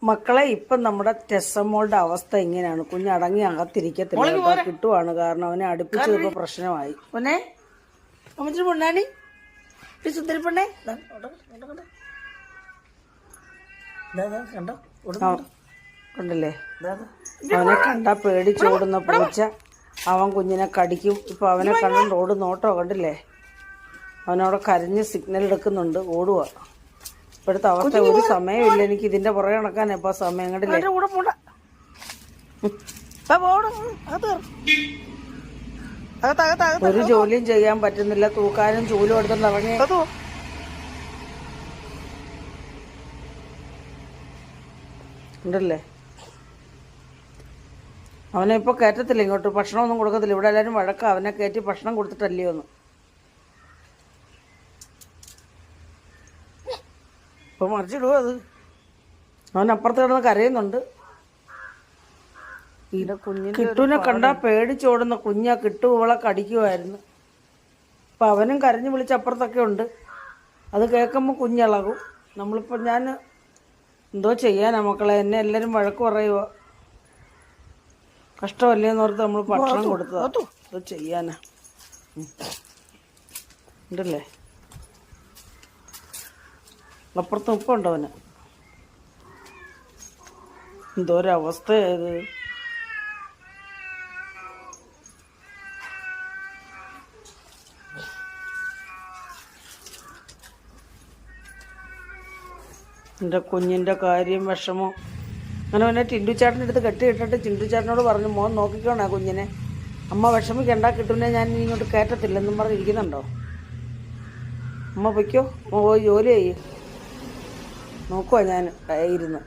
മക്കളെ ഇപ്പം നമ്മുടെ ടെസ്സമോളുടെ അവസ്ഥ ഇങ്ങനെയാണ്. കുഞ്ഞടങ്ങി അകത്തിരിക്കത്തില്ല കേട്ടോ. കിട്ടുവാണ് കാരണം അവനെ അടുപ്പിച്ച് ഇപ്പൊ പ്രശ്നമായി. പൊന്നെ അമ്മച്ചിരി പൊണ്ണാണി സുന്ദരി പൊണ്ണേ കണ്ടല്ലേ, അവനെ കണ്ടാ പേടിച്ചോടുന്ന പൂച്ച. അവൻ കുഞ്ഞിനെ കടിക്കും. ഇപ്പൊ അവനെ കണ്ടു ഓടുന്ന ഓട്ടോ കണ്ടില്ലേ. അവനവിടെ കരഞ്ഞ് സിഗ്നൽ എടുക്കുന്നുണ്ട്, ഓടുക. ഇപ്പോഴത്തെ അവസ്ഥ ഒരു സമയമില്ല എനിക്ക് ഇതിന്റെ പുറകെ നടക്കാൻ. ഇപ്പൊ സമയം കണ്ടില്ലേ. ഒരു ജോലിയും ചെയ്യാൻ പറ്റുന്നില്ല. തൂക്കാനും ചൂലും എടുത്തോണ്ട് ഇറങ്ങി. ഉണ്ടല്ലേ, അവനെ ഇപ്പൊ കയറ്റത്തില്ല ഇങ്ങോട്ട്. ഭക്ഷണമൊന്നും കൊടുക്കത്തില്ല. ഇവിടെ എല്ലാവരും വഴക്ക. അവനെ കയറ്റി ഭക്ഷണം കൊടുത്തിട്ടല്ലയോ ഒന്ന്. ഇപ്പൊ മറിച്ചിടുവോ അത്. അവൻ അപ്പുറത്ത് കിടന്ന് കരയുന്നുണ്ട്. കിട്ടുവിനെ കണ്ടാ പേടിച്ചോടുന്ന കുഞ്ഞാ. കിട്ടു ഇവളെ കടിക്കുമായിരുന്നു. അപ്പൊ അവനും കരഞ്ഞു വിളിച്ച് അപ്പുറത്തൊക്കെ ഉണ്ട്. അത് കേൾക്കുമ്പോൾ കുഞ്ഞിളകും. നമ്മളിപ്പോൾ ഞാൻ എന്തോ ചെയ്യാനാ മക്കളെ. എന്നെ എല്ലാവരും വഴക്ക് പറയുക. കഷ്ടമല്ലേന്ന് ഓർത്ത് നമ്മൾ ഭക്ഷണം കൊടുത്തതാ. എന്തോ ചെയ്യാനാ. ഉണ്ടല്ലേ, അപ്പുറത്ത് ഉപ്പുണ്ടോ അവന്. എന്തോരവസ്ഥയായത്. എൻ്റെ കുഞ്ഞിൻ്റെ കാര്യം വിഷമം. അങ്ങനെ പിന്നെ ടിൻഡുചേട്ടൻ്റെ അടുത്ത് കെട്ടിയിട്ടിട്ട് ടിൻഡുചേട്ടനോട് പറഞ്ഞു, മോൻ നോക്കിക്കോണേ കുഞ്ഞിനെ, അമ്മ വിഷമിക്കണ്ട, കിട്ടുന്നേ ഞാൻ ഇനി ഇങ്ങോട്ട് കയറ്റത്തില്ലെന്നും പറഞ്ഞിരിക്കുന്നുണ്ടോ. അമ്മ പൊയ്ക്കോ, അമ്മ പോയി ജോലി ചെയ്യും. നോക്കുവാ ഞാൻ ഇരുന്ന്.